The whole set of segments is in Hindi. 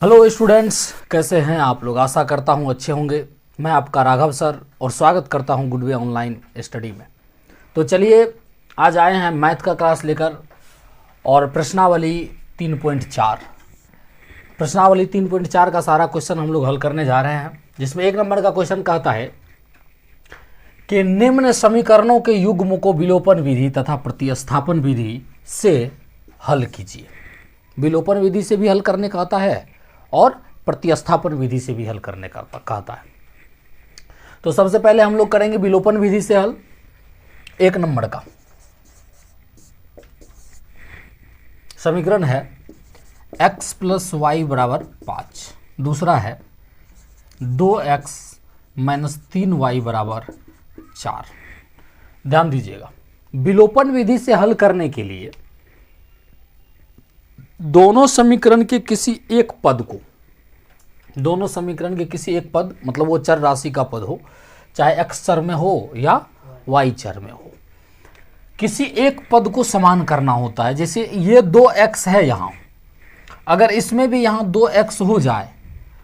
हेलो स्टूडेंट्स, कैसे हैं आप लोग। आशा करता हूं अच्छे होंगे। मैं आपका राघव सर और स्वागत करता हूं गुड वे ऑनलाइन स्टडी में। तो चलिए आज आए हैं मैथ का क्लास लेकर और प्रश्नावली 3.4 प्रश्नावली 3.4 का सारा क्वेश्चन हम लोग हल करने जा रहे हैं, जिसमें एक नंबर का क्वेश्चन कहता है कि निम्न समीकरणों के युग्म को विलोपन विधि तथा प्रतिस्थापन विधि से हल कीजिए। विलोपन विधि से भी हल करने का आता है और प्रतिस्थापन विधि से भी हल करने का कहता है। तो सबसे पहले हम लोग करेंगे विलोपन विधि से हल। एक नंबर का समीकरण है x प्लस वाई बराबर 5। दूसरा है 2x माइनस 3y बराबर 4। ध्यान दीजिएगा, विलोपन विधि से हल करने के लिए दोनों समीकरण के किसी एक पद को, दोनों समीकरण के किसी एक पद मतलब वो चर राशि का पद हो, चाहे x चर में हो या y चर में हो, किसी एक पद को समान करना होता है। जैसे ये 2x है यहाँ, अगर इसमें भी यहाँ 2x हो जाए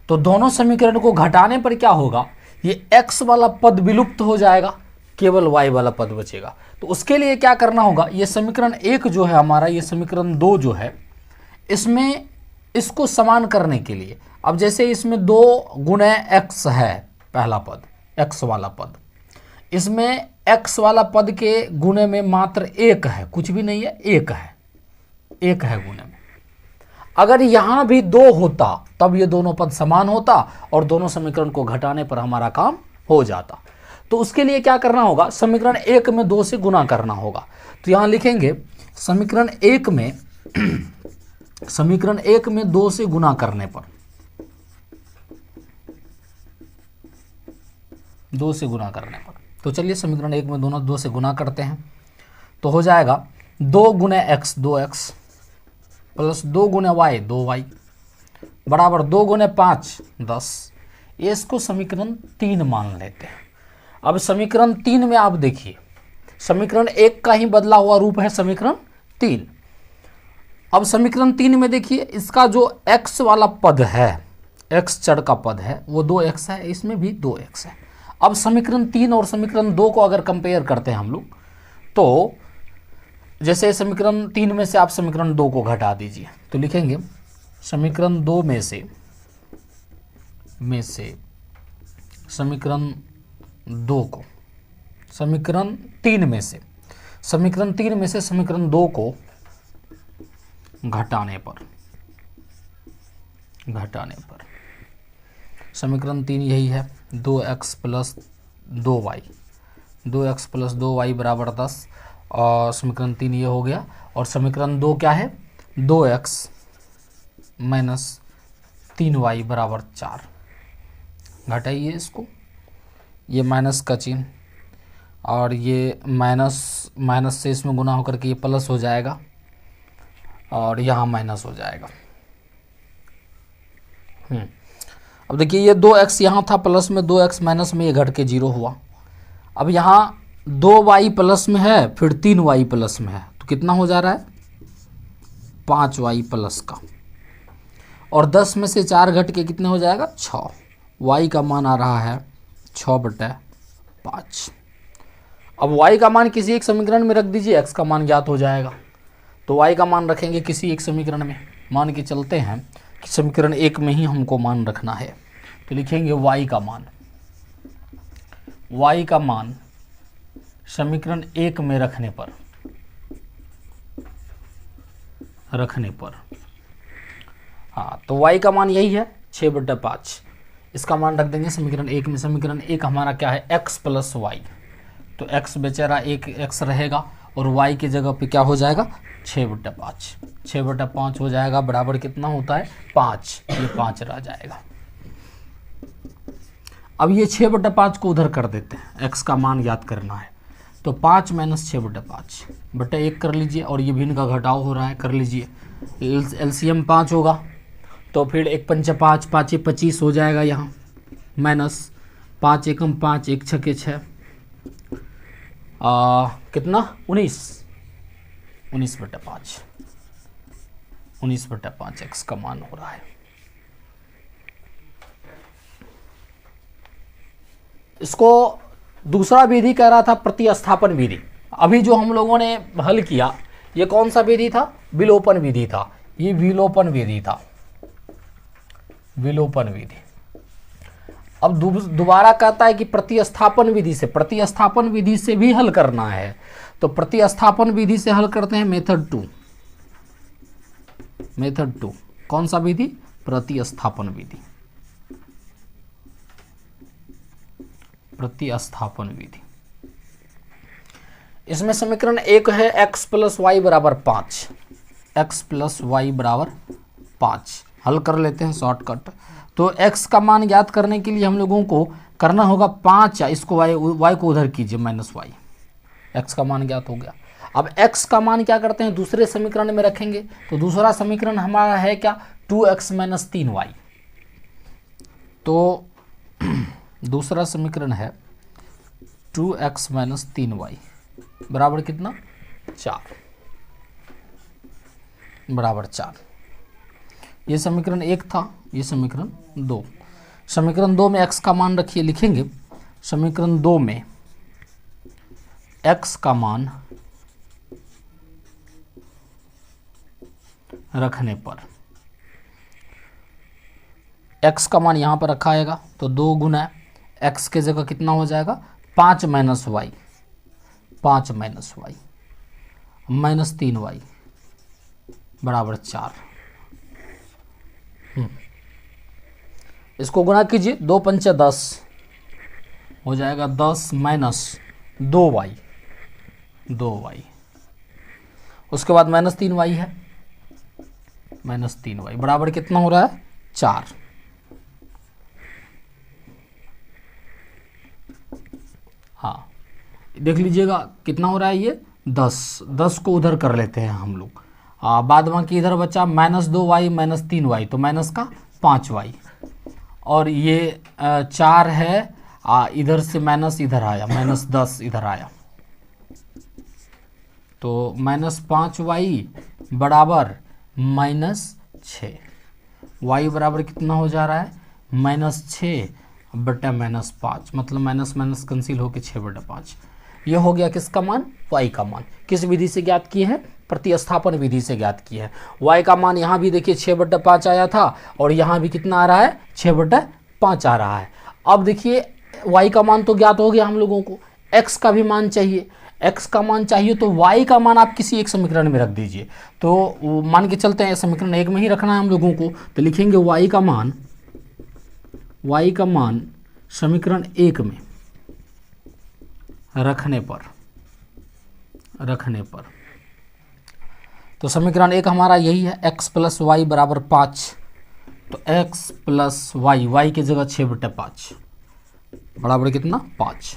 तो दोनों समीकरण को घटाने पर क्या होगा, ये x वाला पद विलुप्त हो जाएगा, केवल y वाला पद बचेगा। तो उसके लिए क्या करना होगा, ये समीकरण 1 जो है हमारा, ये समीकरण 2 जो है, इसमें इसको समान करने के लिए, अब जैसे इसमें 2 गुणे x है पहला पद, x वाला पद, इसमें x वाला पद के गुणे में मात्र 1 है, कुछ भी नहीं है, 1 है, 1 है गुणे में। अगर यहाँ भी 2 होता तब ये दोनों पद समान होता और दोनों समीकरण को घटाने पर हमारा काम हो जाता। तो उसके लिए क्या करना होगा, समीकरण 1 में 2 से गुना करना होगा। तो यहाँ लिखेंगे समीकरण 1 में समीकरण 1 में 2 से गुना करने पर, 2 से गुना करने पर, तो चलिए समीकरण 1 में दोनों 2 से गुना करते हैं। तो हो जाएगा 2 गुने x 2x प्लस 2 गुने y 2y बराबर 2 गुने 5 10। ये इसको समीकरण 3 मान लेते हैं। अब समीकरण 3 में आप देखिए, समीकरण 1 का ही बदला हुआ रूप है समीकरण 3। अब समीकरण 3 में देखिए, इसका जो x वाला पद है, x चर का पद है, वो 2x है, इसमें भी 2x है। अब समीकरण 3 और समीकरण 2 को अगर कंपेयर करते हैं हम लोग, तो जैसे समीकरण 3 में से आप समीकरण 2 को घटा दीजिए, तो लिखेंगे समीकरण 2 में से समीकरण 2 को, समीकरण 3 में से समीकरण 2 को घटाने पर समीकरण 3 यही है, 2x प्लस 2y बराबर 10, और समीकरण 3 ये हो गया। और समीकरण 2 क्या है, 2x माइनस 3y बराबर 4। घटाइए इसको, ये माइनस का चिन्ह और ये माइनस से इसमें गुना होकर के ये प्लस हो जाएगा और यहाँ माइनस हो जाएगा। अब देखिए ये 2x यहाँ था प्लस में, 2x माइनस में, ये घट के 0 हुआ। अब यहाँ 2y प्लस में है, फिर 3y प्लस में है, तो कितना हो जा रहा है 5y प्लस का, और 10 में से 4 घट के कितने हो जाएगा 6। y का मान आ रहा है 6/5। अब y का मान किसी एक समीकरण में रख दीजिए, x का मान ज्ञात हो जाएगा। तो y का मान रखेंगे किसी एक समीकरण में, मान के चलते हैं कि समीकरण 1 में ही हमको मान रखना है, तो लिखेंगे y का मान समीकरण 1 में रखने पर हाँ, तो y का मान यही है 6/5। इसका मान रख देंगे समीकरण 1 में। समीकरण 1 हमारा क्या है, x प्लस वाई, तो x बेचारा एक x रहेगा और y की जगह पे क्या हो जाएगा 6/5। 6/5 हो जाएगा, बराबर कितना होता है 5, ये 5 रह जाएगा। अब ये 6/5 को उधर कर देते हैं, x का मान याद करना है, तो 5 माइनस 6/5 बटा 1 कर लीजिए, और ये भी इनका घटाव हो रहा है, कर लीजिए। एलसीएम 5 होगा, तो फिर 1 पंचा 5, 5 25 हो जाएगा यहाँ, माइनस 5 एकम 5, 1 छके 6, कितना 19/5 19/5 x का मान हो रहा है। इसको दूसरा विधि कह रहा था प्रतिस्थापन विधि। अभी जो हम लोगों ने हल किया ये कौन सा विधि था? विलोपन विधि था। ये विलोपन विधि था, विलोपन विधि। अब दोबारा कहता है कि प्रतिस्थापन विधि से, प्रतिस्थापन विधि से भी हल करना है। तो प्रतिस्थापन विधि से हल करते हैं मेथड 2। मेथड 2 कौन सा विधि? प्रतिस्थापन विधि। प्रतिस्थापन विधि। इसमें समीकरण 1 है x प्लस वाई बराबर 5। x प्लस वाई बराबर 5 हल कर लेते हैं शॉर्टकट। तो x का मान ज्ञात करने के लिए हम लोगों को करना होगा 5, इसको y को उधर कीजिए माइनस वाई। x का मान ज्ञात हो गया। अब x का मान क्या करते हैं? दूसरे समीकरण में रखेंगे। तो दूसरा समीकरण हमारा है क्या? 2x minus 3y। तो दूसरा समीकरण है 2x माइनस 3y बराबर कितना? 4 बराबर 4। ये समीकरण 1 था, ये समीकरण 2। समीकरण 2 में x का मान रखिए, लिखेंगे समीकरण 2 में x का मान रखने पर x का मान यहां पर रखा आएगा तो 2 गुना x के जगह कितना हो जाएगा? 5 minus y, 5 minus y minus 3y बराबर 4। इसको गुना कीजिए, 2 पंचे 10 हो जाएगा 10 माइनस 2y, 2y। उसके बाद माइनस 3y है, माइनस 3y बराबर कितना हो रहा है? 4। हाँ देख लीजिएगा कितना हो रहा है ये 10 को उधर कर लेते हैं हम लोग। बाद बाकी इधर बचा माइनस 2y माइनस 3y, तो माइनस का 5y। और ये 4 है, इधर से माइनस इधर आया, माइनस 10 इधर आया, तो माइनस 5y बराबर माइनस 6। y बराबर कितना हो जा रहा है? माइनस 6 बटा माइनस 5, मतलब माइनस माइनस कैंसिल होकर 6 बटा 5। यह हो गया किसका मान? y का मान। किस विधि से ज्ञात किए हैं? प्रतिस्थापन विधि से ज्ञात किए हैं। y का मान यहाँ भी देखिए 6 बटा 5 आया था और यहाँ भी कितना आ रहा है? 6 बटा 5 आ रहा है। अब देखिए y का मान तो ज्ञात हो गया हम लोगों को, x का भी मान चाहिए। x का मान चाहिए तो y का मान आप किसी एक समीकरण में रख दीजिए। तो मान के चलते हैं समीकरण 1 में ही रखना है हम लोगों को, तो लिखेंगे y का मान समीकरण 1 में रखने पर तो समीकरण 1 हमारा यही है, x प्लस वाई बराबर 5। तो x प्लस वाई, वाई की जगह 6 बटा 5 बराबर कितना? 5।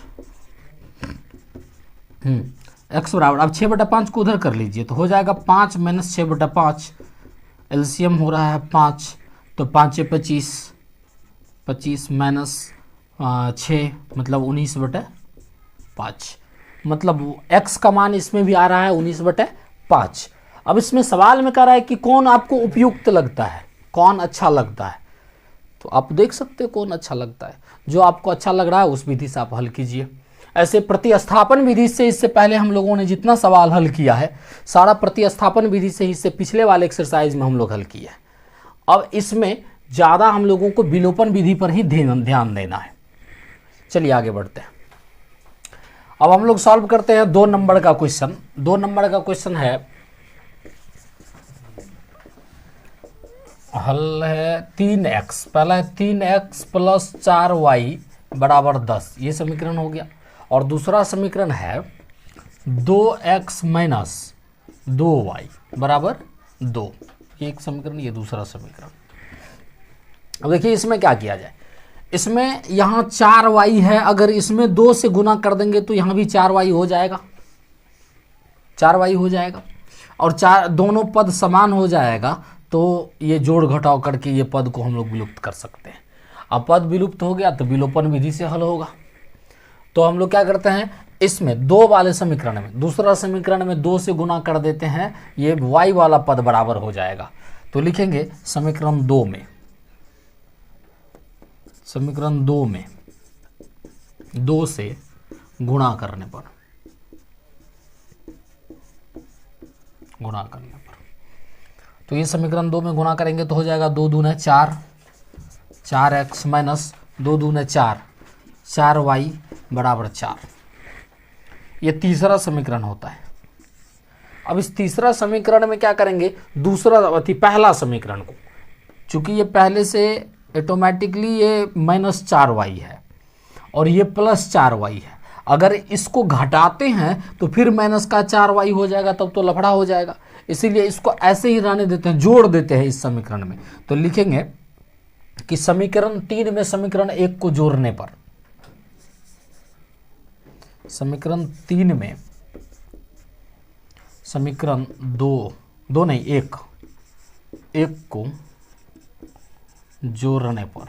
x बराबर, अब 6 बटा 5 को उधर कर लीजिए तो हो जाएगा 5 माइनस 6 बटा 5, एलसीएम हो रहा है 5, तो 5 25, 25 माइनस 6 मतलब 19 बटा 5, मतलब x का मान इसमें भी आ रहा है 19 बटे 5। अब इसमें सवाल में कह रहा है कि कौन आपको उपयुक्त लगता है, कौन अच्छा लगता है। तो आप देख सकते हैं कौन अच्छा लगता है, जो आपको अच्छा लग रहा है उस विधि से आप हल कीजिए। ऐसे प्रतिस्थापन विधि से इससे पहले हम लोगों ने जितना सवाल हल किया है सारा प्रतिस्थापन विधि से इससे पिछले वाले एक्सरसाइज में हम लोग हल किए हैं। अब इसमें ज़्यादा हम लोगों को विलोपन विधि पर ही ध्यान देना है। चलिए आगे बढ़ते हैं। अब हम लोग सॉल्व करते हैं 2 नंबर का क्वेश्चन। 2 नंबर का क्वेश्चन है, हल है 3x, पहला है 3x प्लस 4y बराबर 10, ये समीकरण हो गया। और दूसरा समीकरण है 2x माइनस 2y बराबर 2, ये एक समीकरण, ये दूसरा समीकरण। अब देखिए इसमें क्या किया जाए। इसमें यहाँ 4y है, अगर इसमें 2 से गुना कर देंगे तो यहाँ भी 4y हो जाएगा, 4y हो जाएगा। और दोनों पद समान हो जाएगा तो ये जोड़ घटाव करके ये पद को हम लोग विलुप्त कर सकते हैं। अब पद विलुप्त हो गया तो विलोपन विधि से हल होगा। तो हम लोग क्या करते हैं, इसमें 2 वाले समीकरण में, दूसरा समीकरण में 2 से गुना कर देते हैं, ये y वाला पद बराबर हो जाएगा। तो लिखेंगे समीकरण 2 में, समीकरण 2 में 2 से गुणा करने पर, तो ये समीकरण 2 में गुणा करेंगे तो हो जाएगा 2 दूने 4, 4x माइनस 2 दूने 4, 4y बराबर 4। ये तीसरा समीकरण होता है। अब इस तीसरा समीकरण में क्या करेंगे, पहला समीकरण को, चूंकि ये पहले से ऑटोमेटिकली ये -4y है और ये +4y है, अगर इसको घटाते हैं तो फिर -4y हो जाएगा, तब तो लफड़ा हो जाएगा। इसीलिए इसको ऐसे ही रहने देते हैं, जोड़ देते हैं इस समीकरण में। तो लिखेंगे कि समीकरण 3 में समीकरण 1 को जोड़ने पर, समीकरण 3 में समीकरण 1 को जोड़ने पर,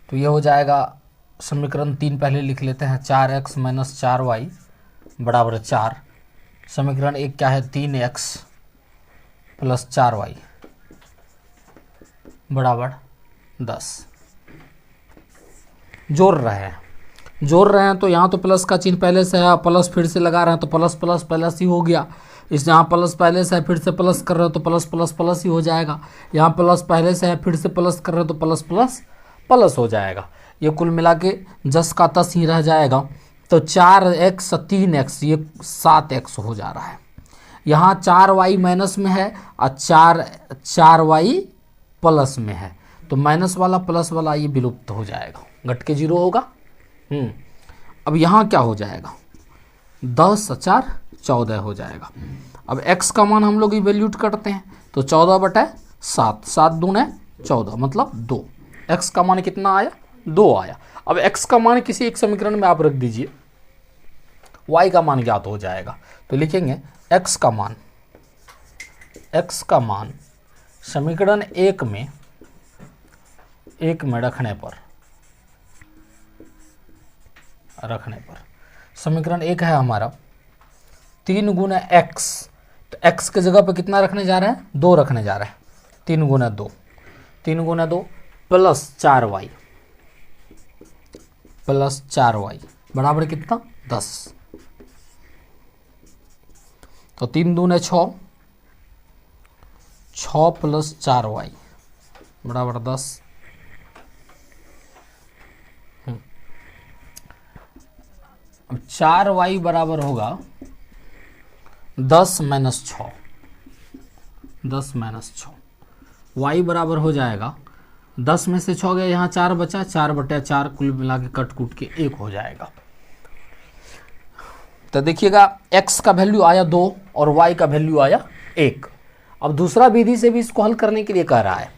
तो ये हो जाएगा समीकरण 3 पहले लिख लेते हैं, 4x माइनस 4y बराबर 4। समीकरण 1 क्या है, 3x प्लस 4y बराबर 10। जोड़ रहे हैं तो यहाँ तो प्लस का चिन्ह पहले से है, प्लस फिर से लगा रहे हैं तो प्लस प्लस प्लस ही हो गया। इस यहाँ प्लस पहले से है, फिर से प्लस कर रहे हो तो प्लस प्लस प्लस ही हो जाएगा। यहाँ प्लस पहले से है, फिर से प्लस कर रहे हो तो प्लस प्लस प्लस हो जाएगा। ये कुल मिला के 10 का 10 ही रह जाएगा। तो 4x 3x ये 7x हो जा रहा है। यहाँ 4y माइनस में है और 4y प्लस में है, तो माइनस वाला प्लस वाला ये विलुप्त हो जाएगा, घट के 0 होगा। अब यहाँ क्या हो जाएगा, 10 और 4 14 हो जाएगा। अब x का मान हम लोग इवेल्यूट करते हैं तो 14/7, 7 दूने 14 मतलब 2। x का मान कितना आया, 2 आया। अब x का मान किसी एक समीकरण में आप रख दीजिए, y का मान ज्ञात हो जाएगा। तो लिखेंगे x का मान समीकरण 1 में रखने पर समीकरण 1 है हमारा 3 गुना x, तो x के जगह पर कितना रखने जा रहे हैं, 2 रखने जा रहे हैं। 3 गुना 2 प्लस 4y बराबर कितना, 10। तो 3 दूने 6 प्लस 4y बराबर 10। अब 4y बराबर होगा 10 माइनस 6, y बराबर हो जाएगा 10 में से 6 गया, यहाँ 4 बचा, 4/4 कुल मिला के कट कूट के 1 हो जाएगा। तो देखिएगा x का वैल्यू आया 2 और y का वैल्यू आया 1। अब दूसरा विधि से भी इसको हल करने के लिए कह रहा है।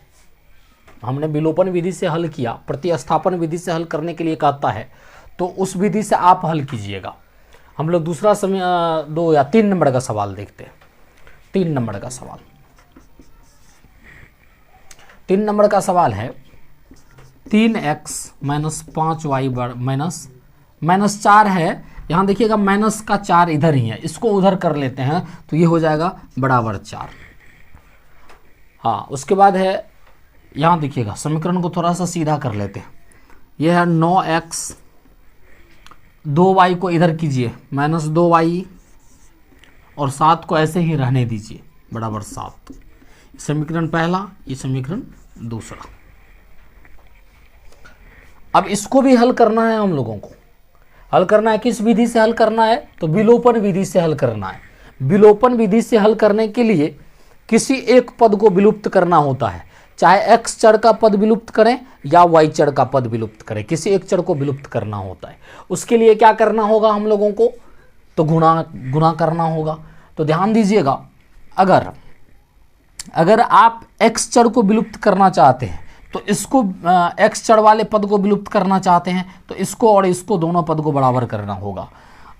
हमने विलोपन विधि से हल किया, प्रतिस्थापन विधि से हल करने के लिए कहता है, तो उस विधि से आप हल कीजिएगा। हम लोग दूसरा 2 या 3 नंबर का सवाल देखते हैं। 3 नंबर का सवाल, 3 नंबर का सवाल है 3x माइनस 5y माइनस 4 है। यहाँ देखिएगा माइनस का 4 इधर ही है, इसको उधर कर लेते हैं तो ये हो जाएगा बराबर 4। हाँ, उसके बाद है यहाँ देखिएगा समीकरण को थोड़ा सा सीधा कर लेते हैं। यह है 9x, 2y को इधर कीजिए माइनस 2y और 7 को ऐसे ही रहने दीजिए बराबर 7। समीकरण पहला, ये समीकरण दूसरा। अब इसको भी हल करना है, हम लोगों को हल करना है। किस विधि से हल करना है, तो विलोपन विधि से हल करना है। विलोपन विधि से हल करने के लिए किसी एक पद को विलुप्त करना होता है, चाहे x चर का पद विलुप्त करें या y चर का पद विलुप्त करें, किसी एक चर को विलुप्त करना होता है। उसके लिए क्या करना होगा हम लोगों को, तो गुणा करना होगा। तो ध्यान दीजिएगा, अगर आप x चर को विलुप्त करना चाहते हैं तो इसको x चर वाले पद को विलुप्त करना चाहते हैं तो इसको और इसको दोनों पद को बराबर करना होगा,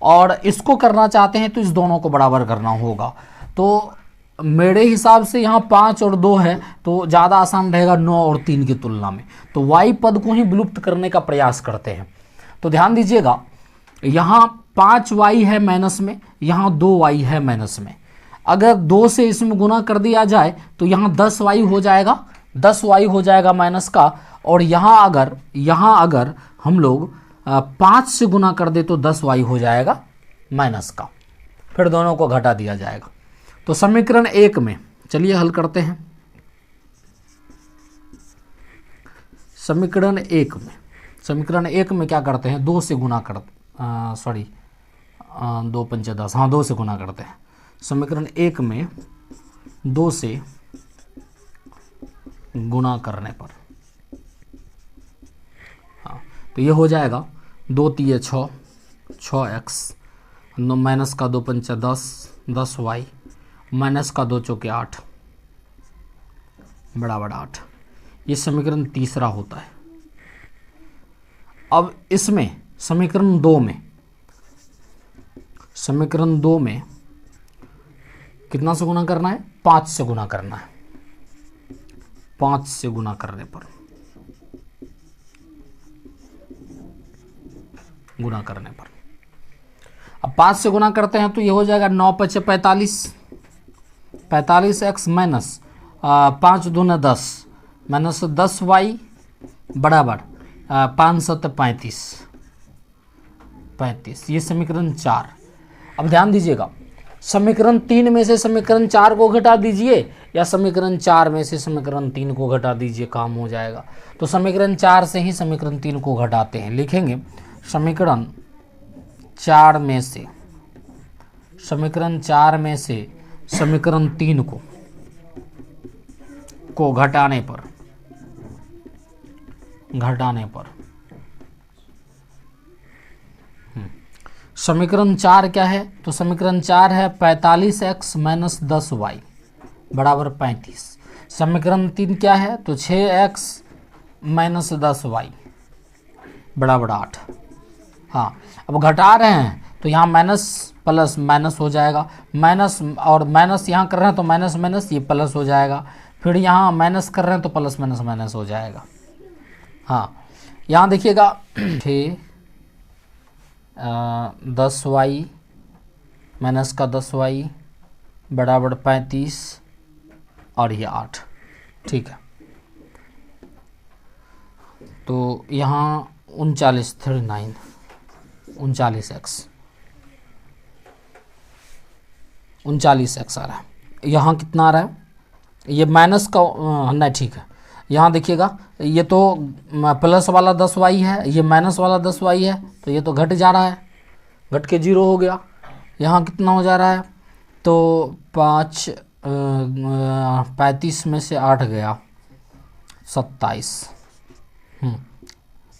और इसको करना चाहते हैं तो इस दोनों को बराबर करना होगा। तो मेरे हिसाब से यहाँ 5 और 2 है तो ज़्यादा आसान रहेगा 9 और 3 की तुलना में। तो y पद को ही विलुप्त करने का प्रयास करते हैं। तो ध्यान दीजिएगा, यहाँ 5y है माइनस में, यहाँ 2y है माइनस में। अगर 2 से इसमें गुना कर दिया जाए तो यहाँ 10y हो जाएगा, 10y हो जाएगा माइनस का, और यहाँ अगर हम लोग 5 से गुना कर दे तो 10y हो जाएगा माइनस का, फिर दोनों को घटा दिया जाएगा। तो समीकरण 1 में चलिए हल करते हैं। समीकरण 1 में क्या करते हैं, 2 से गुना कर 2 पंचे 10, हाँ 2 से गुना करते हैं। समीकरण 1 में 2 से गुना करने पर, हाँ तो ये हो जाएगा 2 तिये 6, 6x माइनस का 2 पंचा 10, 10y माइनस का 2 चौके 8 बराबर 8। ये समीकरण तीसरा होता है। अब इसमें समीकरण 2 में कितना से गुना करना है, 5 से गुना करना है। 5 से गुना करने पर, अब 5 से गुना करते हैं तो ये हो जाएगा 9 पचे 45, 45x माइनस 5 दूना 10 माइनस 10y बराबर 5 7 35। ये समीकरण 4। अब ध्यान दीजिएगा, समीकरण 3 में से समीकरण 4 को घटा दीजिए या समीकरण 4 में से समीकरण 3 को घटा दीजिए, काम हो जाएगा। तो समीकरण 4 से ही समीकरण 3 को घटाते हैं। लिखेंगे समीकरण 4 में से समीकरण 3 को घटाने पर समीकरण 4 क्या है, तो समीकरण 4 है 45x माइनस 10y बराबर 35। समीकरण 3 क्या है, तो 6x माइनस 10y बराबर 8। हाँ अब घटा रहे हैं तो यहाँ माइनस प्लस माइनस हो जाएगा, माइनस और माइनस यहाँ कर रहे हैं तो माइनस माइनस ये प्लस हो जाएगा, फिर यहाँ माइनस कर रहे हैं तो प्लस माइनस माइनस हो जाएगा। हाँ यहाँ देखिएगा 10y माइनस का 10y बराबर 35 और ये 8, ठीक है। तो यहाँ 39x आ रहा है। यहाँ कितना आ रहा है, ये माइनस का नहीं, ठीक है। यहाँ देखिएगा ये तो प्लस वाला 10y है, ये माइनस वाला 10y है, तो ये तो घट जा रहा है, घट के 0 हो गया। यहाँ कितना हो जा रहा है, तो 35 में से 8 गया 27।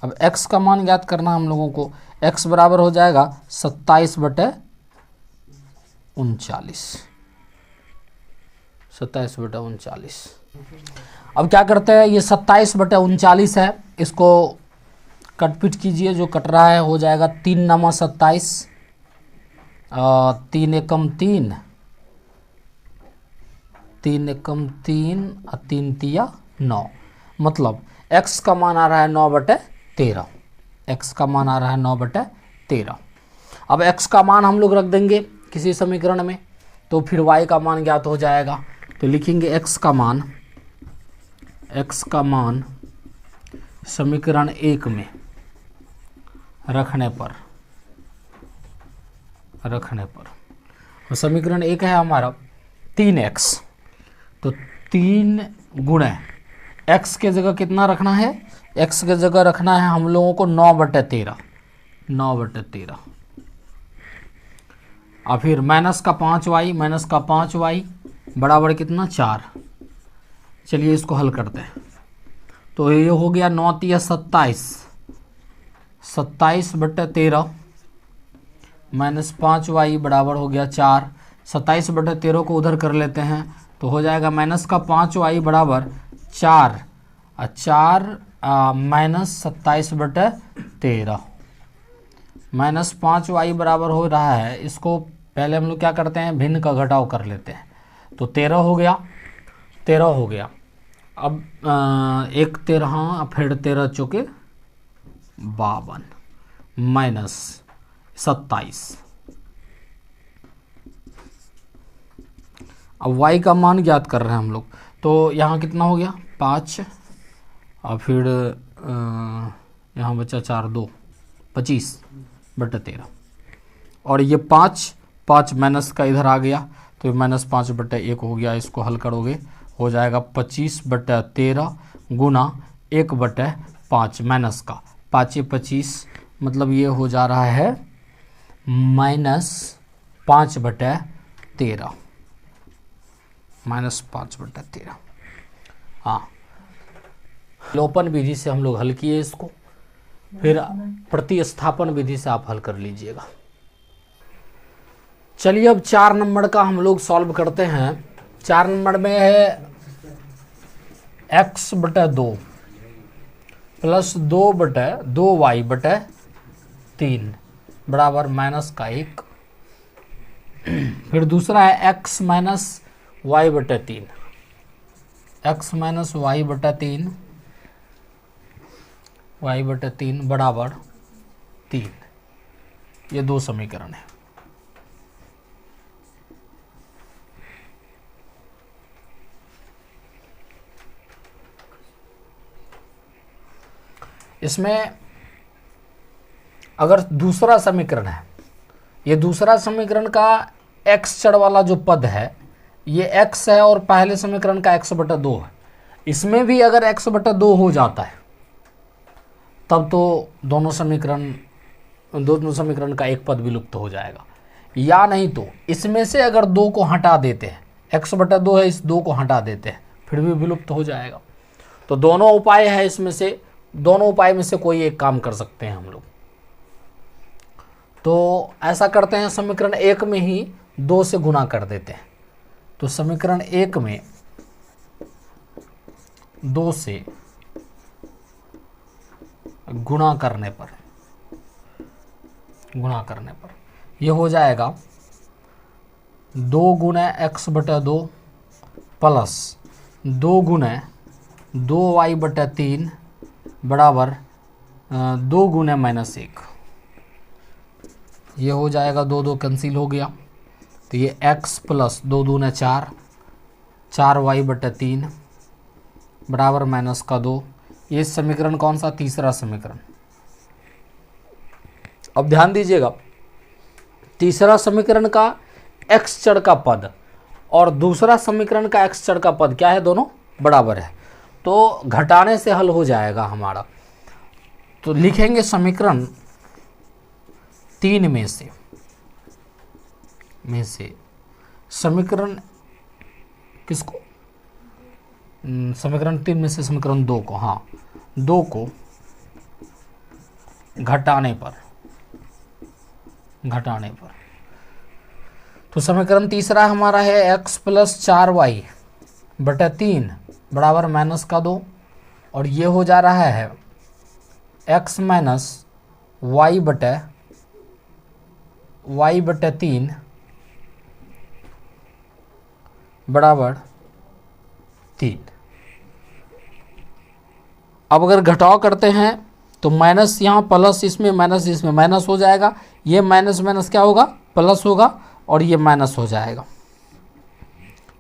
अब x का मान ज्ञात करना हम लोगों को, x बराबर हो जाएगा 27/39। 27/39। अब क्या करते हैं, ये 27/39 है, इसको कटपीट कीजिए, जो कट रहा है हो जाएगा 3 नमा 27, 3 एकम 3, 3 एकम 3 और 3 तिया 9, मतलब x का मान आ रहा है 9/13। x का मान आ रहा है 9/13। अब x का मान हम लोग रख देंगे किसी समीकरण में, तो फिर y का मान ज्ञात हो जाएगा। तो लिखेंगे x का मान समीकरण 1 में रखने पर और समीकरण 1 है हमारा 3x, तो 3 गुणे x के जगह कितना रखना है, x के जगह रखना है हम लोगों को 9/13 और फिर माइनस का 5y बराबर कितना 4। चलिए इसको हल करते हैं। तो ये हो गया 9 तिया 27/13 माइनस 5y बराबर हो गया 4। 27/13 को उधर कर लेते हैं तो हो जाएगा माइनस का 5y बराबर 4 और 4 माइनस 27/13 माइनस 5y बराबर हो रहा है। इसको पहले हम लोग क्या करते हैं, भिन्न का घटाव कर लेते हैं, तो 13 हो गया। अब 1 13 फिर 13 चौके 52 माइनस 27। अब y का मान ज्ञात कर रहे हैं हम लोग, तो यहाँ कितना हो गया 5 और फिर यहाँ बचा 4 2 25/13 और ये 5 माइनस का इधर आ गया तो ये -5/1 हो गया। इसको हल करोगे हो जाएगा 25/13 गुना 1/5 माइनस का 5 25 मतलब ये हो जा रहा है -5/13 -5/13। हाँ, लोपन विधि से हम लोग हल किए इसको, फिर प्रतिस्थापन विधि से आप हल कर लीजिएगा। चलिए अब 4 नंबर का हम लोग सॉल्व करते हैं। 4 नंबर में है x/2 प्लस 2/2y/3 बराबर -1। फिर दूसरा है x माइनस y/3 y/3 बराबर 3। ये 2 समीकरण है। इसमें अगर दूसरा समीकरण है, ये दूसरा समीकरण का x चर वाला जो पद है ये x है और पहले समीकरण का x/2 है। इसमें भी अगर x/2 हो जाता है तब तो दोनों समीकरण का एक पद विलुप्त हो जाएगा, या नहीं तो इसमें से अगर 2 को हटा देते हैं, x/2 है, इस 2 को हटा देते हैं फिर भी विलुप्त हो जाएगा। तो दोनों उपाय है, इसमें से दोनों उपाय में से कोई एक काम कर सकते हैं हम लोग। तो ऐसा करते हैं, समीकरण 1 में ही 2 से गुना कर देते हैं। तो समीकरण 1 में 2 से गुणा करने पर ये हो जाएगा 2 गुना x/2 प्लस 2 गुना 2y/3 बराबर 2 गुना -1। ये हो जाएगा 2 2 कैंसिल हो गया तो ये x प्लस 2 दूना 4 4y/3 बराबर -2। ये समीकरण कौन सा? तीसरा समीकरण। अब ध्यान दीजिएगा, तीसरा समीकरण का x चर का पद और दूसरा समीकरण का x चर का पद क्या है? दोनों बराबर है, तो घटाने से हल हो जाएगा हमारा। तो लिखेंगे समीकरण 3 में से समीकरण किसको? समीकरण 3 में से समीकरण 2 को, हाँ 2 को घटाने पर तो समीकरण तीसरा हमारा है x प्लस 4y/3 बराबर -2 और ये हो जा रहा है x माइनस y/3 बराबर 3। अब अगर घटाव करते हैं तो माइनस यहाँ प्लस इसमें माइनस हो जाएगा, ये माइनस क्या होगा? प्लस होगा और ये माइनस हो जाएगा।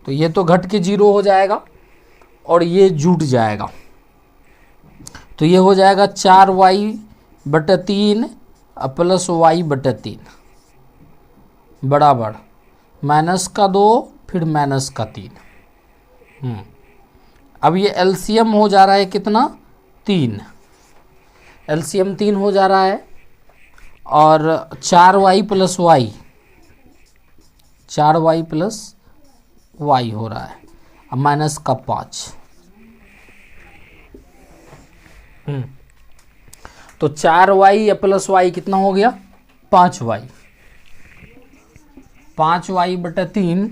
तो ये तो घट के 0 हो जाएगा और ये जुट जाएगा। तो ये हो जाएगा 4y/3 प्लस y/3 बराबर -2 फिर -3। अब ये एलसीएम हो जा रहा है कितना? 3। एलसीएम 3 हो जा रहा है और 4y प्लस y हो रहा है, अब -5। तो 4y प्लस y कितना हो गया? 5y। 5y/3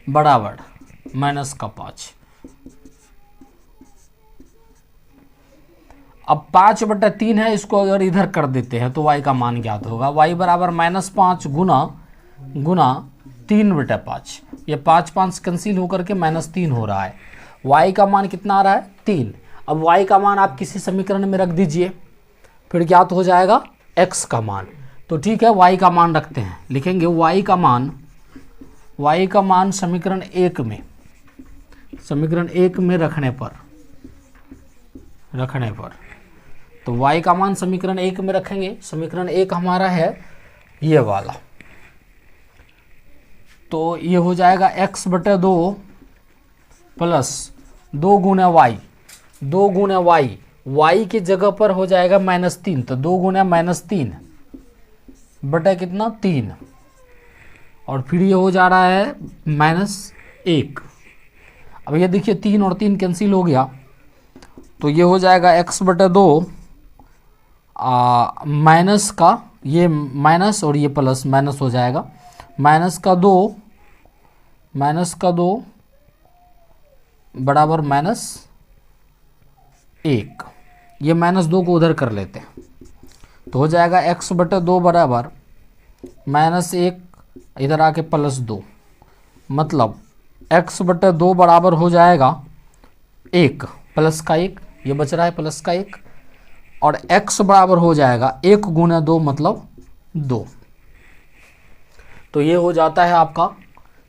बराबर -5। अब 5/3 है, इसको अगर इधर कर देते हैं तो y का मान ज्ञात होगा। y बराबर -5 गुना 3/5। ये 5 5 कैंसिल होकर के -3 हो रहा है। y का मान कितना आ रहा है? 3। अब y का मान आप किसी समीकरण में रख दीजिए, फिर ज्ञात हो जाएगा x का मान। तो ठीक है, y का मान रखते हैं, लिखेंगे y का मान समीकरण 1 में रखने पर रखने पर। तो y का मान समीकरण 1 में रखेंगे। समीकरण 1 हमारा है ये वाला, तो ये हो जाएगा x/2 प्लस 2 गुना y, 2 गुना y, y की जगह पर हो जाएगा -3, तो 2 गुना -3 बटा कितना 3, और फिर ये हो जा रहा है -1। अब ये देखिए 3 और 3 कैंसिल हो गया, तो ये हो जाएगा x/2 माइनस का ये माइनस और ये प्लस, माइनस हो जाएगा -2 बराबर -1। ये -2 को उधर कर लेते हैं, तो हो जाएगा x/2 बराबर -1 इधर आके +2, मतलब x/2 बराबर हो जाएगा 1 प्लस का 1, ये बच रहा है प्लस का 1, और x बराबर हो जाएगा 1 गुना 2 मतलब 2। तो ये हो जाता है आपका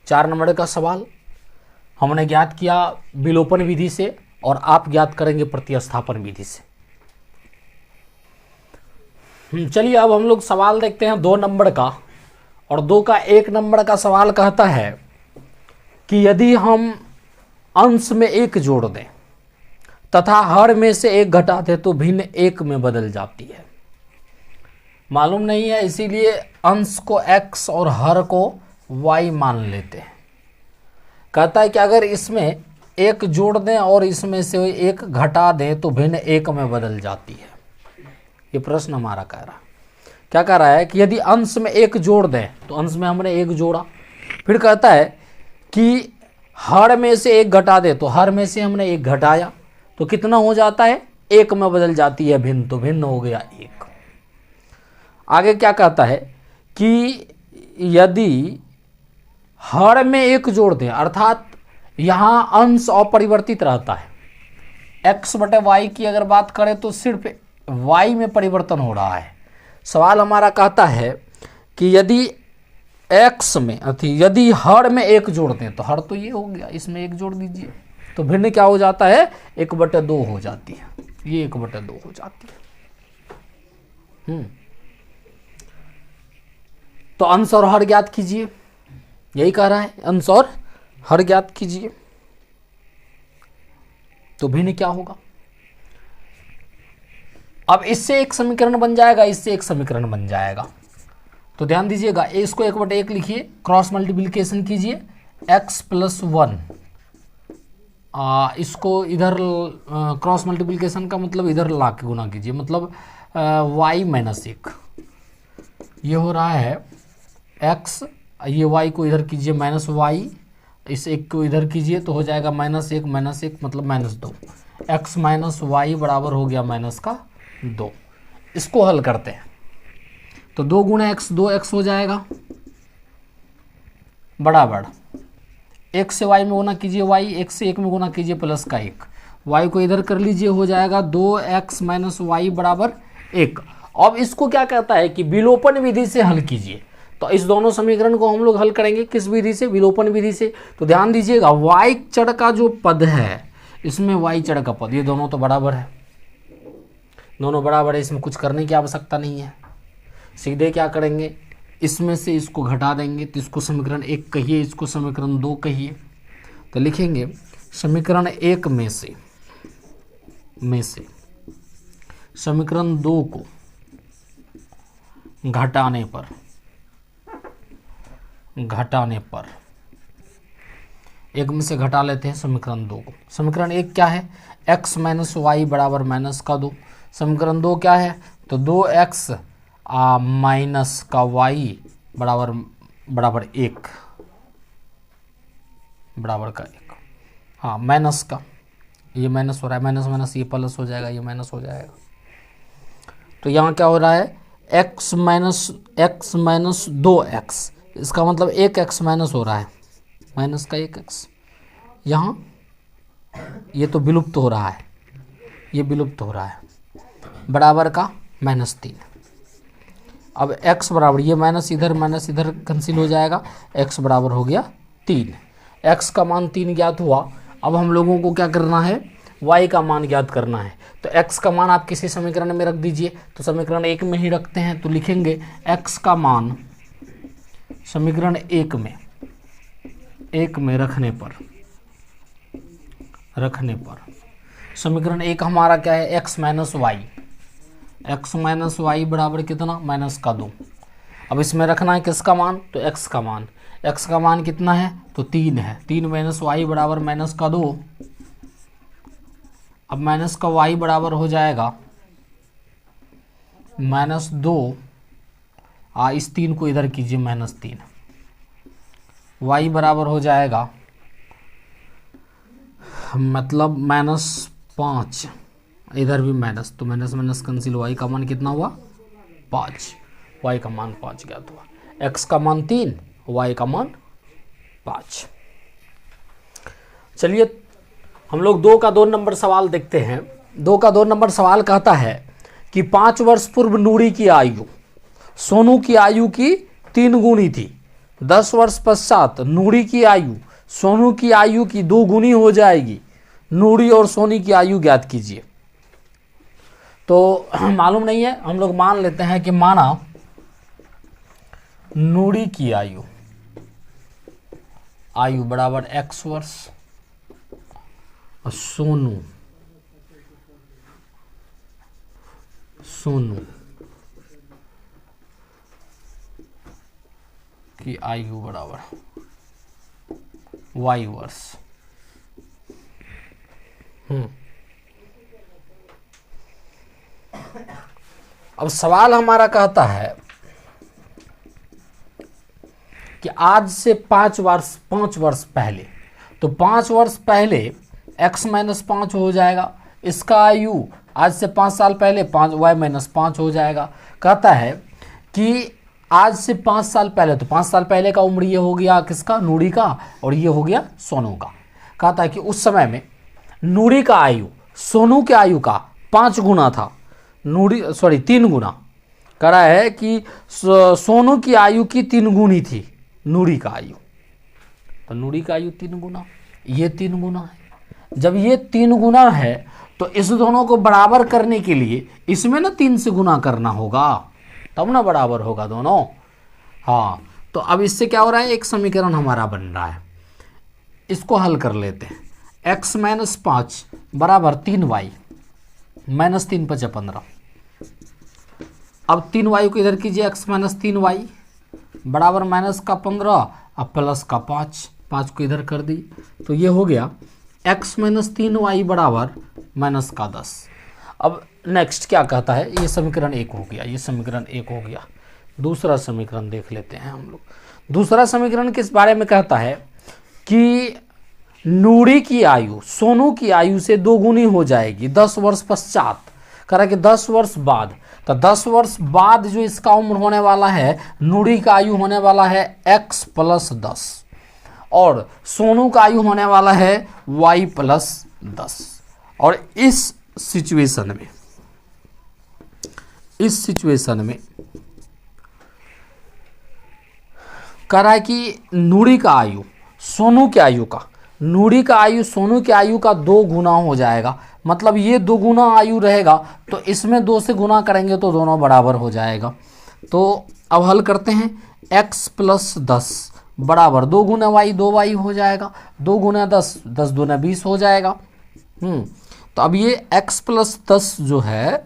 4 नंबर का सवाल। हमने ज्ञात किया विलोपन विधि से और आप ज्ञात करेंगे प्रतिस्थापन विधि से। चलिए अब हम लोग सवाल देखते हैं 2 नंबर का, और 2 का 1 नंबर का सवाल कहता है कि यदि हम अंश में 1 जोड़ दें तथा हर में से 1 घटा दें तो भिन्न 1 में बदल जाती है। मालूम नहीं है, इसीलिए अंश को x और हर को y मान लेते हैं। कहता है कि अगर इसमें 1 जोड़ दें और इसमें से 1 घटा दें तो भिन्न 1 में बदल जाती है। ये प्रश्न हमारा कह रहा है, क्या कह रहा है कि यदि अंश में 1 जोड़ दें, तो अंश में हमने 1 जोड़ा, फिर कहता है कि हर में से 1 घटा दे, तो हर में से हमने 1 घटाया, तो कितना हो जाता है 1 में बदल जाती है भिन्न, तो भिन्न हो गया 1। आगे क्या कहता है कि यदि हर में 1 जोड़ दें, अर्थात यहाँ अंश अपरिवर्तित रहता है, x/y की अगर बात करें तो सिर्फ y में परिवर्तन हो रहा है। सवाल हमारा कहता है कि यदि x में यदि हर में 1 जोड़ दें, तो हर तो ये हो गया, इसमें 1 जोड़ दीजिए, तो भिन्न क्या हो जाता है 1/2 हो जाती है, ये 1/2 हो जाती है। तो अंश और हर ज्ञात कीजिए, यही कह रहा है, अंश और हर ज्ञात कीजिए, तो भिन्न क्या होगा। अब इससे एक समीकरण बन जाएगा, इससे एक समीकरण बन जाएगा, तो ध्यान दीजिएगा, इसको 1/1 लिखिए, क्रॉस मल्टीप्लिकेशन कीजिए, x + 1, इसको इधर क्रॉस मल्टीप्लिकेशन का मतलब इधर ला के गुना कीजिए, मतलब y - 1, ये हो रहा है x, ये y को इधर कीजिए -y, इस 1 को इधर कीजिए, तो हो जाएगा -1 मतलब -2, x - y बराबर हो गया -2। इसको हल करते हैं, तो 2 गुना x 2x हो जाएगा, बराबर 1 से y में गुना कीजिए y, 1 से 1 में गुना कीजिए प्लस का 1, y को इधर कर लीजिए, हो जाएगा 2x - y बराबर 1। अब इसको क्या कहता है कि विलोपन विधि से हल कीजिए, तो इस दोनों समीकरण को हम लोग हल करेंगे किस विधि से, विलोपन विधि से। तो ध्यान दीजिएगा, y चर का जो पद है, इसमें y चर का पद, ये दोनों तो बराबर है, दोनों बराबर है, इसमें कुछ करने की आवश्यकता नहीं है। सीधे क्या करेंगे, इसमें से इसको घटा देंगे, तो इसको समीकरण 1 कहिए, इसको समीकरण 2 कहिए, तो लिखेंगे समीकरण 1 में से समीकरण 2 को घटाने पर 1 में से घटा लेते हैं समीकरण 2 को। समीकरण 1 क्या है, x - y बराबर -2। समीकरण 2 क्या है, तो 2x माइनस का y बराबर 1, बराबर का 1, हाँ माइनस का, ये माइनस हो रहा है, माइनस ये प्लस हो जाएगा, ये माइनस हो जाएगा। तो यहाँ क्या हो रहा है, x - 2x, इसका मतलब 1x माइनस हो रहा है, माइनस का 1x, यहाँ ये तो विलुप्त हो रहा है, ये विलुप्त हो रहा है, बराबर का -3। अब x बराबर, ये माइनस इधर कैंसिल हो जाएगा, x बराबर हो गया 3। x का मान 3 ज्ञात हुआ। अब हम लोगों को क्या करना है, y का मान ज्ञात करना है। तो x का मान आप किसी समीकरण में रख दीजिए, तो समीकरण 1 में ही रखते हैं, तो लिखेंगे x का मान समीकरण 1 में रखने पर समीकरण 1 हमारा क्या है, x माइनस वाई बराबर कितना, माइनस का 2। अब इसमें रखना है किसका मान, तो x का मान। x का मान कितना है, तो 3 है। 3 माइनस वाई बराबर माइनस का 2। अब माइनस का y बराबर हो जाएगा -2। इस 3 को इधर कीजिए, -3। y बराबर हो जाएगा मतलब -5। इधर भी माइनस, तो माइनस माइनस कैंसिल, y का मान कितना हुआ, 5। y का मान 5 ज्ञात हुआ। x का मान 3, y का मान 5। चलिए हम लोग 2 का 2 नंबर सवाल देखते हैं। 2 का 2 नंबर सवाल कहता है कि 5 वर्ष पूर्व नूरी की आयु सोनू की आयु की 3 गुनी थी। 10 वर्ष पश्चात नूरी की आयु सोनू की आयु की 2 गुनी हो जाएगी। नूरी और सोनी की आयु ज्ञात कीजिए। तो मालूम नहीं है, हम लोग मान लेते हैं कि माना नूरी की आयु बराबर x वर्ष और सोनू की आयु बराबर y वर्ष। अब सवाल हमारा कहता है कि आज से 5 वर्ष पहले, तो 5 वर्ष पहले x माइनस 5 हो जाएगा। इसका आयु आज से 5 साल पहले y माइनस 5 हो जाएगा। कहता है कि आज से 5 साल पहले, तो 5 साल पहले का उम्र ये हो गया किसका, नूरी का, और ये हो गया सोनू का। कहता है कि उस समय में नूरी का आयु सोनू के आयु का 5 गुना था, 3 गुना। कह रहा है कि सोनू की आयु की 3 गुनी थी नूरी का आयु। तो नूरी का आयु 3 गुना, ये 3 गुना है। जब ये 3 गुना है तो इस दोनों को बराबर करने के लिए इसमें ना 3 से गुना करना होगा, तब ना बराबर होगा दोनों। हाँ, तो अब इससे क्या हो रहा है, एक समीकरण हमारा बन रहा है। इसको हल कर लेते हैं। x माइनस 5 बराबर 3y, माइनस 3 5 15। अब 3y को इधर कीजिए, x माइनस 3y बराबर माइनस का 15 अब प्लस का 5 को इधर कर दी, तो ये हो गया x माइनस 3y बराबर माइनस का 10। अब नेक्स्ट क्या कहता है, ये समीकरण 1 हो गया, ये समीकरण 1 हो गया। दूसरा समीकरण देख लेते हैं हम लोग। दूसरा समीकरण किस बारे में कहता है कि नूरी की आयु सोनू की आयु से 2 गुनी हो जाएगी 10 वर्ष पश्चात। कह रहा है कि 10 वर्ष बाद, तो 10 वर्ष बाद जो इसका उम्र होने वाला है, नूरी का आयु होने वाला है x प्लस 10 और सोनू का आयु होने वाला है y प्लस 10। और इस सिचुएशन में कह रहा है कि नूरी का आयु सोनू के आयु का, नूरी का आयु सोनू के आयु का 2 गुना हो जाएगा। मतलब ये 2 गुना आयु रहेगा, तो इसमें 2 से गुना करेंगे तो दोनों बराबर हो जाएगा। तो अब हल करते हैं। x प्लस 10 बराबर 2 गुना y, 2y हो जाएगा। 2 गुना 10, 10 दूना 20 हो जाएगा। तो अब ये x प्लस 10 जो है,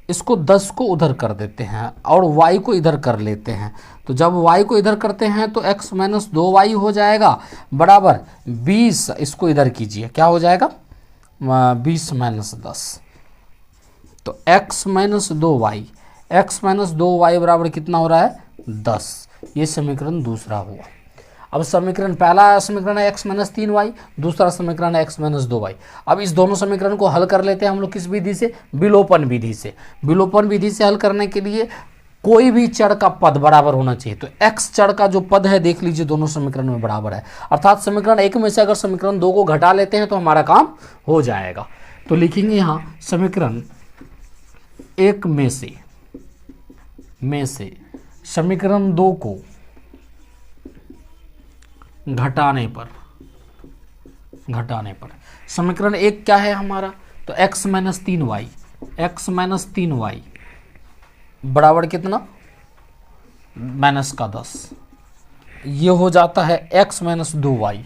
इसको 10 को उधर कर देते हैं और y को इधर कर लेते हैं। तो जब y को इधर करते हैं तो x माइनस 2y हो जाएगा बराबर 20। इसको इधर कीजिए, क्या हो जाएगा, 20 माइनस 10। तो x माइनस 2y बराबर कितना हो रहा है, 10। ये समीकरण दूसरा हुआ। अब समीकरण, पहला समीकरण है x माइनस 3y, दूसरा समीकरण है x माइनस 2y। अब इस दोनों समीकरण को हल कर लेते हैं हम लोग किस विधि से, विलोपन विधि से। विलोपन विधि से हल करने के लिए कोई भी चर का पद बराबर होना चाहिए। तो x चर का जो पद है देख लीजिए, दोनों समीकरण में बराबर है। अर्थात समीकरण 1 में से अगर समीकरण 2 को घटा लेते हैं तो हमारा काम हो जाएगा। तो लिखेंगे यहाँ समीकरण 1 में से समीकरण 2 को घटाने पर समीकरण 1 क्या है हमारा, तो x minus 3y, x minus 3y बराबर कितना, माइनस का 10। ये हो जाता है x minus 2y,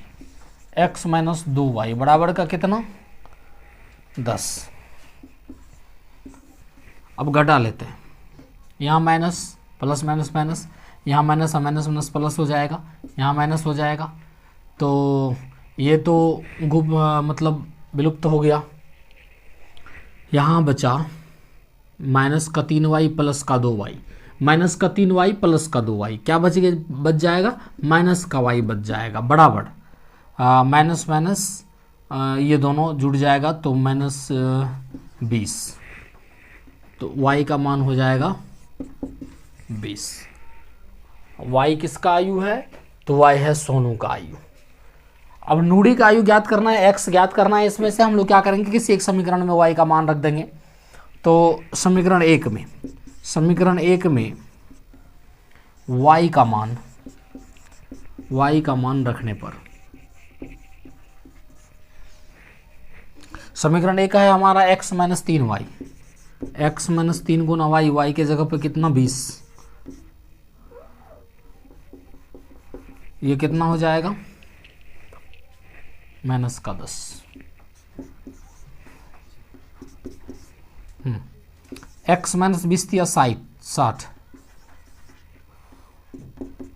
x minus 2y बराबर का कितना, 10। अब घटा लेते हैं, यहाँ माइनस प्लस माइनस माइनस, यहाँ माइनस माइनस माइनस प्लस हो जाएगा, यहाँ माइनस हो जाएगा, तो ये तो मतलब विलुप्त हो गया। यहाँ बचा माइनस का 3y प्लस का 2y, माइनस का 3y प्लस का 2y, क्या बच जाएगा, माइनस का y बच जाएगा बराबर माइनस माइनस ये दोनों जुड़ जाएगा तो माइनस 20, तो y का मान हो जाएगा 20। y किसका आयु है, तो y है सोनू का आयु। अब नूरी का आयु ज्ञात करना है, x ज्ञात करना है, इसमें से हम लोग क्या करेंगे, किसी एक समीकरण में y का मान रख देंगे। तो समीकरण 1 में y का मान रखने पर, समीकरण 1 है हमारा x minus 3y, x minus 3 गुना y के जगह पे कितना 20, ये कितना हो जाएगा, माइनस का 10। x माइनस 20 या 60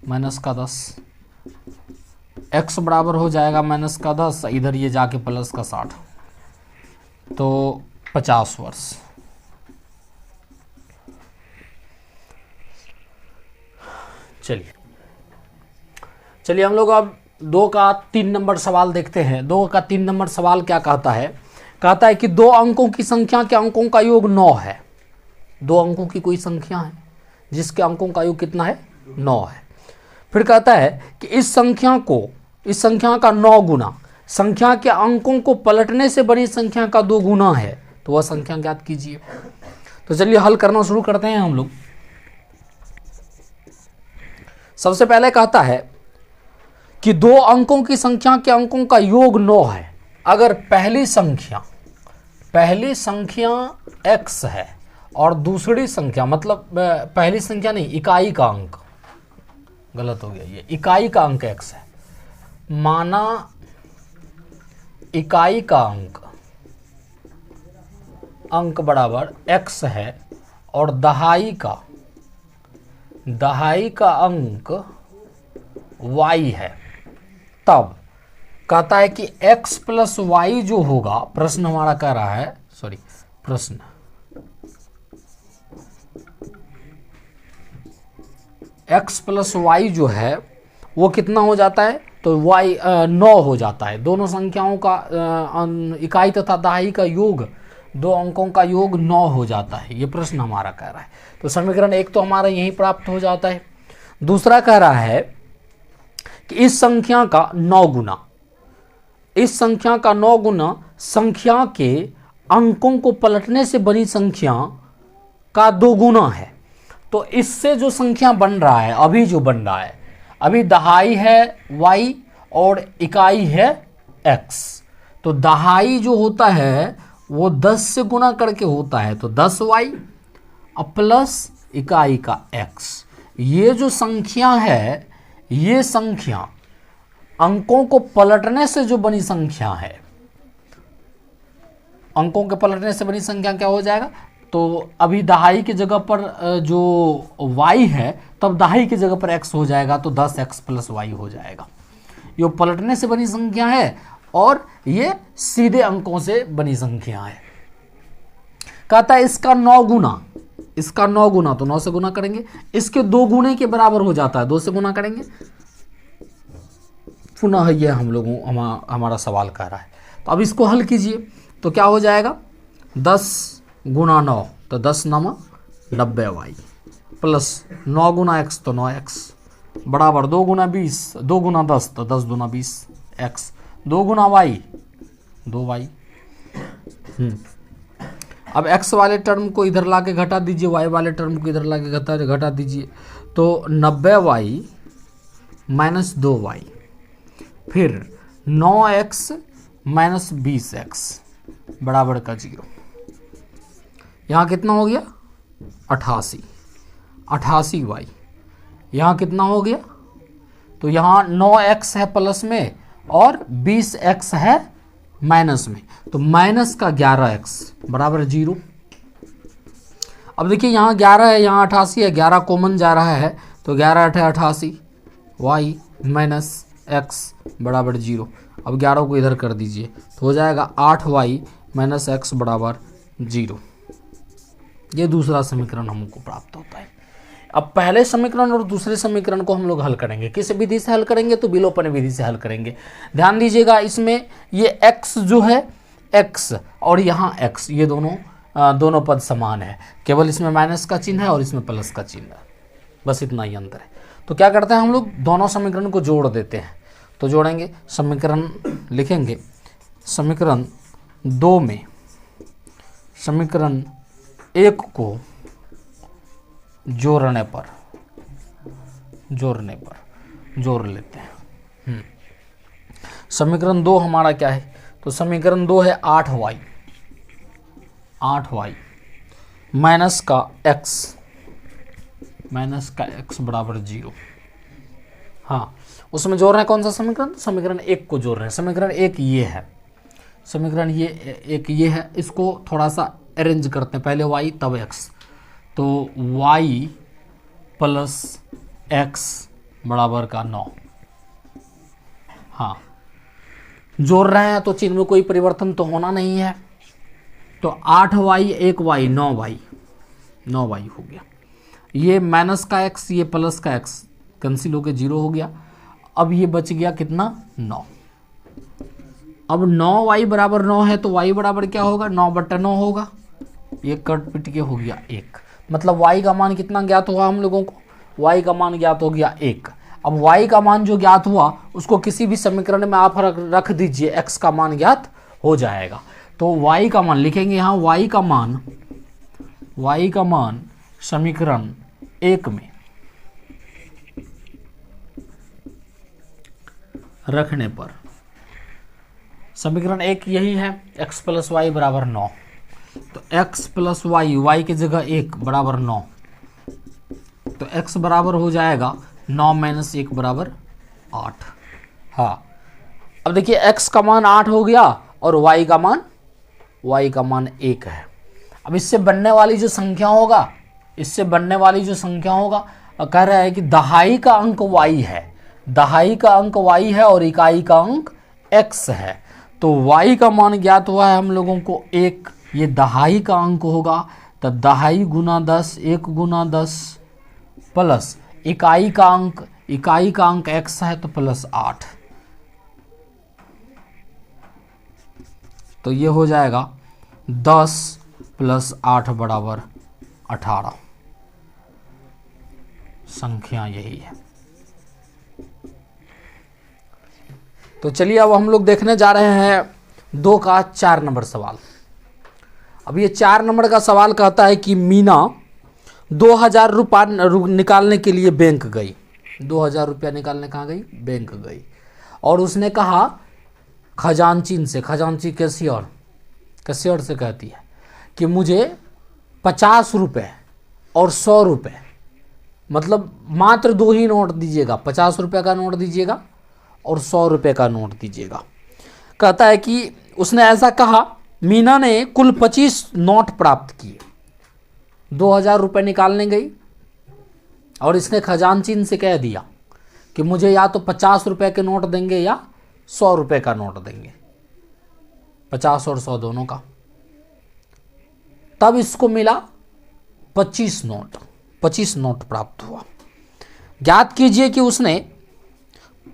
माइनस का 10, x बराबर हो जाएगा माइनस का 10, इधर ये जाके प्लस का 60, तो 50 वर्ष। चलिए हम लोग अब 2 का 3 नंबर सवाल देखते हैं। 2 का 3 नंबर सवाल क्या कहता है, कहता है कि 2 अंकों की संख्या के अंकों का योग 9 है। 2 अंकों की कोई संख्या है जिसके अंकों का योग कितना है, 9 है। फिर कहता है कि इस संख्या का 9 गुना संख्या के अंकों को पलटने से बनी संख्या का 2 गुना है, तो वह संख्या ज्ञात कीजिए। तो चलिए हल करना शुरू करते हैं हम लोग। सबसे पहले कहता है कि 2 अंकों की संख्या के अंकों का योग 9 है। अगर पहली संख्या x है और दूसरी संख्या, मतलब पहली संख्या नहीं, इकाई का अंक, गलत हो गया, ये इकाई का अंक x है, माना इकाई का अंक बराबर x है और दहाई का अंक y है, तब कहता है कि x प्लस वाई जो होगा, प्रश्न हमारा कह रहा है, प्रश्न x प्लस वाई जो है वो कितना हो जाता है, तो y 9 हो जाता है। दोनों संख्याओं का इकाई तथा दहाई का योग, 2 अंकों का योग 9 हो जाता है, ये प्रश्न हमारा कह रहा है। तो समीकरण 1 तो हमारा यही प्राप्त हो जाता है। दूसरा कह रहा है कि इस संख्या का 9 गुना संख्या के अंकों को पलटने से बनी संख्या का 2 गुना है। तो इससे जो संख्या बन रहा है, अभी दहाई है y और इकाई है x, तो दहाई जो होता है वो 10 से गुना करके होता है, तो 10y प्लस इकाई का x। ये जो संख्या है, ये संख्या अंकों को पलटने से जो बनी संख्या है, अंकों के पलटने से बनी संख्या क्या हो जाएगा, तो अभी दहाई की जगह पर जो y है, तब दहाई की जगह पर x हो जाएगा, तो 10x प्लस y हो जाएगा। ये पलटने से बनी संख्या है और ये सीधे अंकों से बनी संख्या है। कहता है इसका 9 गुना, तो 9 से गुना करेंगे, इसके 2 गुने के बराबर हो जाता है, 2 से गुना करेंगे। पुनः ये हमारा सवाल कह रहा है, तो अब इसको हल कीजिए, तो क्या हो जाएगा, 10 गुना 9, तो 10 9 90y प्लस 9 गुना x, तो 9x बराबर 2 गुना 20, 2 गुना 10, तो 10 दूना 20 x, 2 गुना y 2y। अब x वाले टर्म को इधर लाके घटा दीजिए, y वाले टर्म को इधर लाके घटा दीजिए, तो 90y माइनस 2y, फिर 9x माइनस 20x बराबर का 0। यहाँ कितना हो गया 88y। यहाँ कितना हो गया, तो यहाँ 9x है प्लस में और 20x है माइनस में, तो माइनस का 11x बराबर 0। अब देखिए यहाँ 11 है, यहाँ 88 है, 11 कॉमन जा रहा है तो 11 8 88, y माइनस x बराबर 0। अब 11 को इधर कर दीजिए तो हो जाएगा 8y माइनस x बराबर 0। ये दूसरा समीकरण हमको प्राप्त होता है। अब पहले समीकरण और दूसरे समीकरण को हम लोग हल करेंगे, किस विधि से हल करेंगे, तो विलोपन विधि से हल करेंगे। ध्यान दीजिएगा, इसमें ये x जो है x और यहाँ x, ये दोनों पद समान है, केवल इसमें माइनस का चिन्ह है और इसमें प्लस का चिन्ह है, बस इतना ही अंतर है। तो क्या करते हैं हम लोग, दोनों समीकरण को जोड़ देते हैं। तो जोड़ेंगे, समीकरण लिखेंगे, समीकरण 2 में समीकरण 1 को जोड़ लेते हैं। समीकरण 2 हमारा क्या है, तो समीकरण 2 है 8y माइनस का x बराबर 0। हाँ, उसमें जोड़ रहे हैं कौन सा समीकरण, समीकरण 1 को जोड़ रहे हैं। समीकरण 1 ये है, समीकरण ये है, इसको थोड़ा सा अरेंज करते हैं, पहले y तब x, तो y प्लस x बराबर का 9। हाँ, जोड़ रहे हैं तो चिन्ह में कोई परिवर्तन तो होना नहीं है, तो 8y 1y 9y हो गया। ये माइनस का x, ये प्लस का x कैंसिल होकर 0 हो गया। अब ये बच गया कितना, 9। अब 9y बराबर 9 है तो y बराबर क्या होगा, 9/9 होगा, ये कट पिट के हो गया 1। मतलब y का मान कितना ज्ञात हुआ हम लोगों को, y का मान ज्ञात हो गया 1। अब y का मान जो ज्ञात हुआ उसको किसी भी समीकरण में आप रख दीजिए, x का मान ज्ञात हो जाएगा। तो y का मान लिखेंगे यहाँ, y का मान समीकरण 1 में रखने पर, समीकरण 1 यही है, x प्लस वाई बराबर 9, तो x प्लस वाई की जगह 1 बराबर 9, तो x बराबर हो जाएगा 9 माइनस 1 बराबर 8। हाँ, अब देखिए x का मान 8 हो गया और y का मान 1 है। अब इससे बनने वाली जो संख्या होगा, कह रहा है कि दहाई का अंक y है, और इकाई का अंक x है। तो y का मान ज्ञात हुआ है हम लोगों को 1, ये दहाई का अंक होगा, तो दहाई गुना 10 1 गुना 10 प्लस इकाई का अंक x है तो प्लस 8, तो ये हो जाएगा 10 प्लस 8 बराबर 18। संख्या यही है। तो चलिए अब हम लोग देखने जा रहे हैं 2 का 4 नंबर सवाल। अब ये 4 नंबर का सवाल कहता है कि मीना 2000 रुपया निकालने के लिए बैंक गई। 2000 रुपया निकालने कहाँ गई, बैंक गई, और उसने कहा खजांची कैशियर से कहती है कि मुझे 50 रुपये और 100 रुपये, मतलब मात्र 2 ही नोट दीजिएगा, 50 रुपये का नोट दीजिएगा और 100 रुपये का नोट दीजिएगा। कहता है कि उसने ऐसा कहा, मीना ने कुल 25 नोट प्राप्त किए। 2000 रुपये निकालने गई और इसने खजांची से कह दिया कि मुझे या तो 50 रुपये के नोट देंगे या 100 रुपये का नोट देंगे, 50 और 100 दोनों का। तब इसको मिला 25 नोट प्राप्त हुआ। ज्ञात कीजिए कि उसने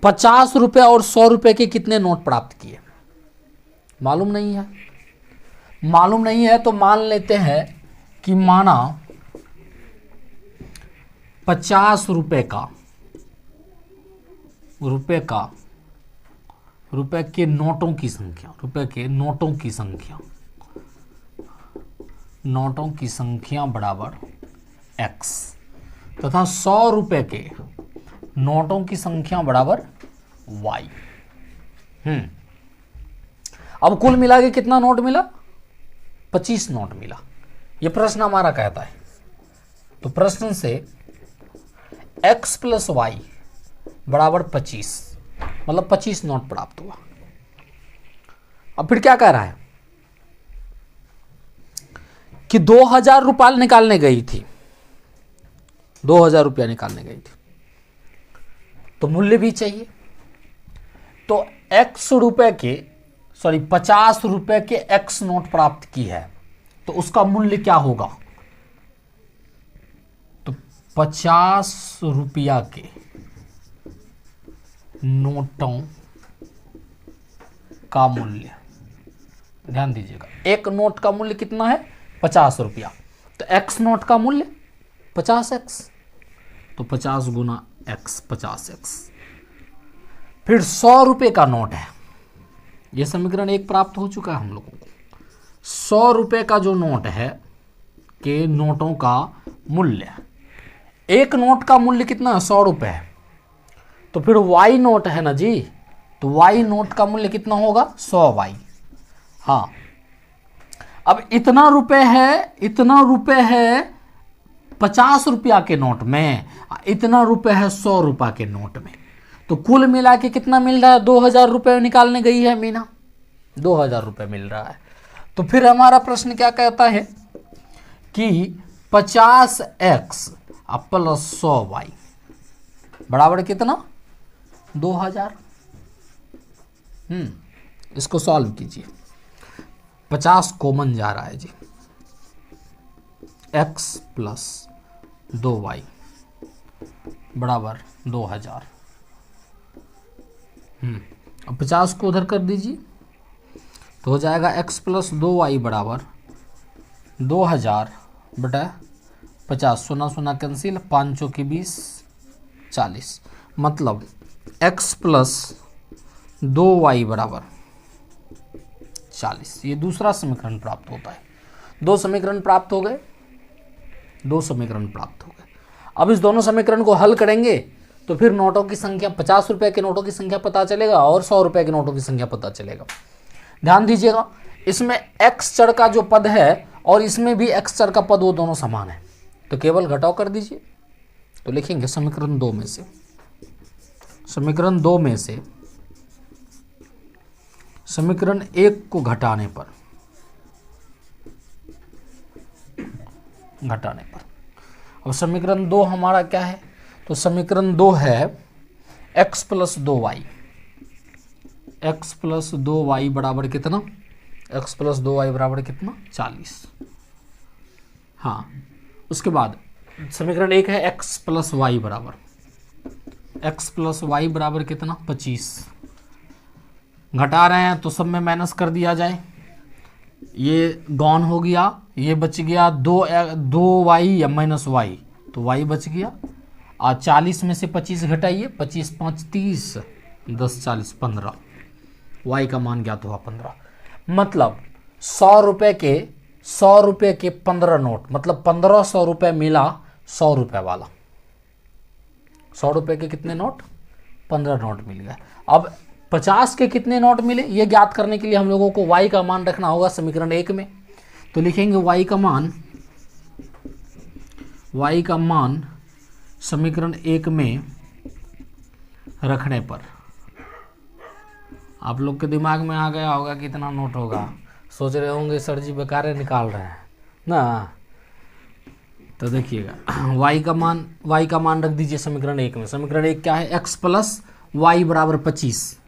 50 रुपये और 100 रुपये के कितने नोट प्राप्त किए। मालूम नहीं है तो मान लेते हैं कि माना 50 रुपये के नोटों की संख्या बराबर x तथा 100 रुपये के नोटों की संख्या बराबर y। अब कुल मिला के कितना नोट मिला? 25 नोट मिला। ये प्रश्न हमारा कहता है। तो प्रश्न से x प्लस वाई बराबर 25, मतलब 25 नोट प्राप्त हुआ। अब फिर क्या कह रहा है कि 2000 रुपया निकालने गई थी, 2000 रुपया निकालने गई थी, तो मूल्य भी चाहिए। तो x रुपए के 50 रुपए के x नोट प्राप्त की है, तो उसका मूल्य क्या होगा? तो 50 रुपया के नोटों का मूल्य, ध्यान दीजिएगा, एक नोट का मूल्य कितना है? 50 रुपया। तो x नोट का मूल्य 50x, तो 50 गुना x 50x। फिर 100 रुपए का नोट है, यह समीकरण 1 प्राप्त हो चुका है हम लोगों को। 100 रुपए का जो नोट है के नोटों का मूल्य, एक नोट का मूल्य कितना है? 100 रुपए है। तो फिर y नोट है ना जी, तो y नोट का मूल्य कितना होगा? 100y। हाँ, अब इतना रुपए है 50 रुपया के नोट में, इतना रुपए है 100 रुपया के नोट में। तो कुल मिला के कितना मिल रहा है? 2000 रुपये निकालने गई है मीना, 2000 रुपये मिल रहा है। तो फिर हमारा प्रश्न क्या कहता है कि 50x प्लस 100y बराबर कितना? 2000। इसको सॉल्व कीजिए। 50 कॉमन जा रहा है जी, x प्लस 2y बराबर 2000। अब 50 को उधर कर दीजिए, तो हो जाएगा x प्लस 2y बराबर 2000 बटा 50। सुना सुना कैंसिल, 5 चौकी 20, 40। मतलब x प्लस 2y बराबर 40। ये दूसरा समीकरण प्राप्त होता है। 2 समीकरण प्राप्त हो गए, 2 समीकरण प्राप्त हो गए। अब इस दोनों समीकरण को हल करेंगे तो फिर नोटों की संख्या, 50 रुपए के नोटों की संख्या पता चलेगा और 100 रुपए के नोटों की संख्या पता चलेगा। ध्यान दीजिएगा, इसमें x चर का जो पद है और इसमें भी x चर का पद, वो दोनों समान है, तो केवल घटाव कर दीजिए। तो लिखेंगे समीकरण 2 में से, समीकरण 2 में से समीकरण 1 को घटाने पर अब समीकरण 2 हमारा क्या है? तो समीकरण 2 है x plus 2y, x plus 2y बराबर कितना? x प्लस 2y बराबर कितना? 40। हाँ, उसके बाद समीकरण 1 है x प्लस वाई बराबर, x प्लस वाई बराबर कितना? 25। घटा रहे हैं तो सब में माइनस कर दिया जाए, ये गॉन हो गया, ये बच गया 2y या माइनस वाई, तो y बच गया। और 40 में से 25 घटाइए, 25 5 30, 10 40 15, y का मान ज्ञात हुआ 15। मतलब 100 रुपए के 15 नोट, मतलब 1500 रुपये मिला 100 रुपये वाला। 100 रुपये के कितने नोट? 15 नोट मिल गए। अब 50 के कितने नोट मिले, ये ज्ञात करने के लिए हम लोगों को y का मान रखना होगा समीकरण 1 में। तो लिखेंगे y का मान समीकरण 1 में रखने पर आप लोग के दिमाग में आ गया होगा कितना नोट होगा। सोच रहे होंगे सर जी बेकार निकाल रहे हैं ना। तो देखिएगा y का मान रख दीजिए समीकरण 1 में। समीकरण 1 क्या है? x प्लस वाई बराबर 25।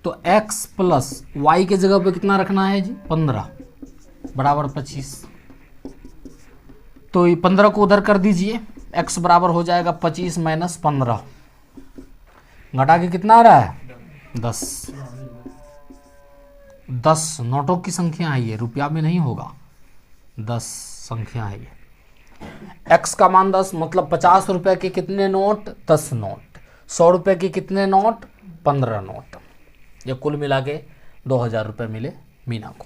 तो x प्लस वाई के जगह पे कितना रखना है जी? 15 बराबर 25। तो ये 15 को उधर कर दीजिए, x बराबर हो जाएगा 25 माइनस 15। घटा के कितना आ रहा है? 10। 10 नोटों की संख्या है ये, रुपया में नहीं होगा, 10 संख्या है ये। x का मान 10, मतलब 50 रुपए के कितने नोट? 10 नोट। 100 रुपए के कितने नोट? 15 नोट। ये कुल मिला के 2000 रुपये मिले मीना को।